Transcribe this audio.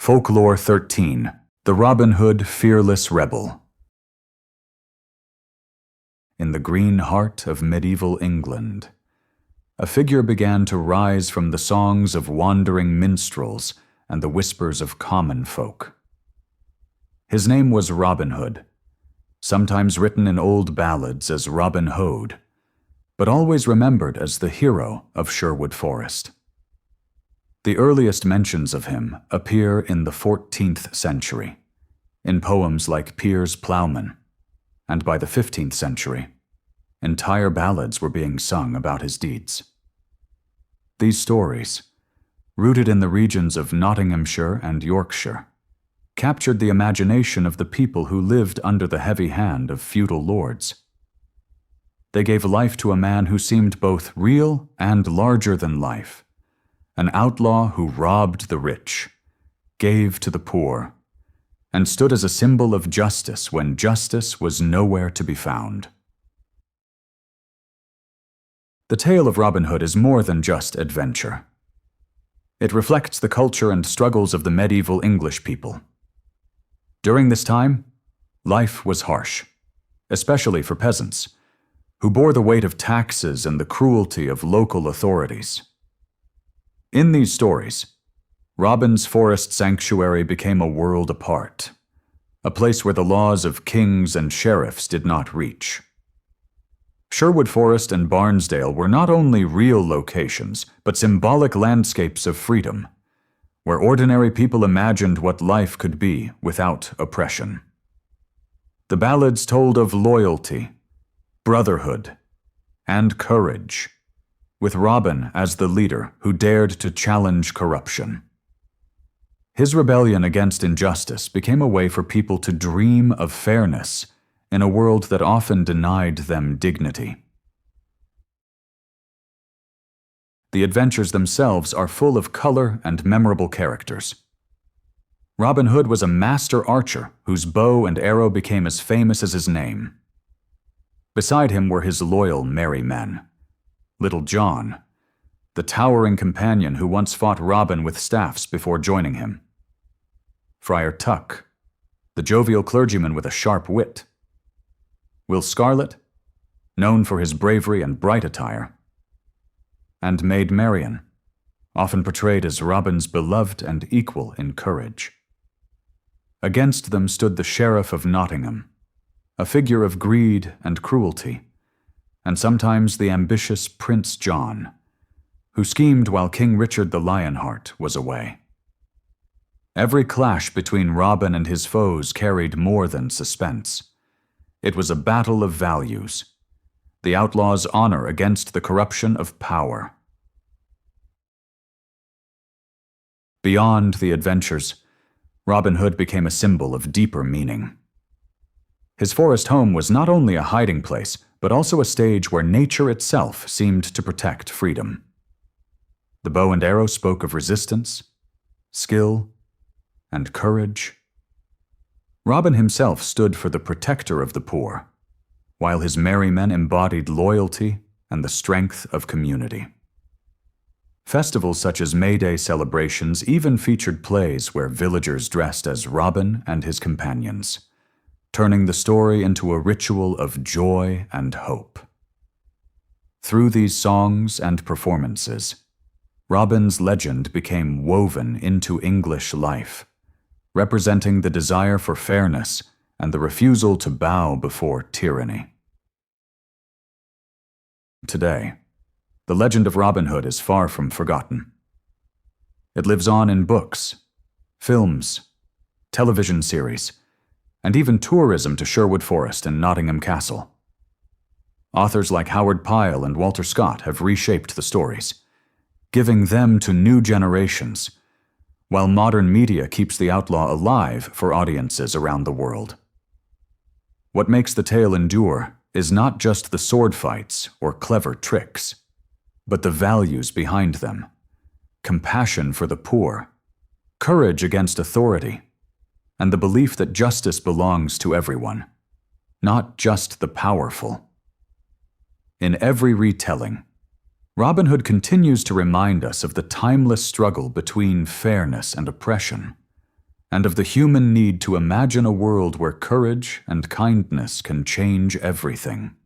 Folklore 13, The Robin Hood Fearless Rebel. In the green heart of medieval England, a figure began to rise from the songs of wandering minstrels and the whispers of common folk. His name was Robin Hood, sometimes written in old ballads as Robin Hood, but always remembered as the hero of Sherwood Forest. The earliest mentions of him appear in the 14th century, in poems like Piers Plowman, and by the 15th century, entire ballads were being sung about his deeds. These stories, rooted in the regions of Nottinghamshire and Yorkshire, captured the imagination of the people who lived under the heavy hand of feudal lords. They gave life to a man who seemed both real and larger than life, an outlaw who robbed the rich, gave to the poor, and stood as a symbol of justice when justice was nowhere to be found. The tale of Robin Hood is more than just adventure. It reflects the culture and struggles of the medieval English people. During this time, life was harsh, especially for peasants, who bore the weight of taxes and the cruelty of local authorities. In these stories, Robin's forest sanctuary became a world apart, a place where the laws of kings and sheriffs did not reach. Sherwood Forest and Barnesdale were not only real locations, but symbolic landscapes of freedom, where ordinary people imagined what life could be without oppression. The ballads told of loyalty, brotherhood, and courage, with Robin as the leader who dared to challenge corruption. His rebellion against injustice became a way for people to dream of fairness in a world that often denied them dignity. The adventures themselves are full of color and memorable characters. Robin Hood was a master archer whose bow and arrow became as famous as his name. Beside him were his loyal merry men. Little John, the towering companion who once fought Robin with staffs before joining him. Friar Tuck, the jovial clergyman with a sharp wit. Will Scarlet, known for his bravery and bright attire. And Maid Marian, often portrayed as Robin's beloved and equal in courage. Against them stood the Sheriff of Nottingham, a figure of greed and cruelty, and sometimes the ambitious Prince John, who schemed while King Richard the Lionheart was away. Every clash between Robin and his foes carried more than suspense. It was a battle of values, the outlaw's honor against the corruption of power. Beyond the adventures, Robin Hood became a symbol of deeper meaning. His forest home was not only a hiding place, but also a stage where nature itself seemed to protect freedom. The bow and arrow spoke of resistance, skill, and courage. Robin himself stood for the protector of the poor, while his merry men embodied loyalty and the strength of community. Festivals such as May Day celebrations even featured plays where villagers dressed as Robin and his companions, turning the story into a ritual of joy and hope. Through these songs and performances, Robin's legend became woven into English life, representing the desire for fairness and the refusal to bow before tyranny. Today, the legend of Robin Hood is far from forgotten. It lives on in books, films, television series, and even tourism to Sherwood Forest and Nottingham Castle. Authors like Howard Pyle and Walter Scott have reshaped the stories, giving them to new generations, while modern media keeps the outlaw alive for audiences around the world. What makes the tale endure is not just the sword fights or clever tricks, but the values behind them: compassion for the poor, courage against authority, and the belief that justice belongs to everyone, not just the powerful. In every retelling, Robin Hood continues to remind us of the timeless struggle between fairness and oppression, and of the human need to imagine a world where courage and kindness can change everything.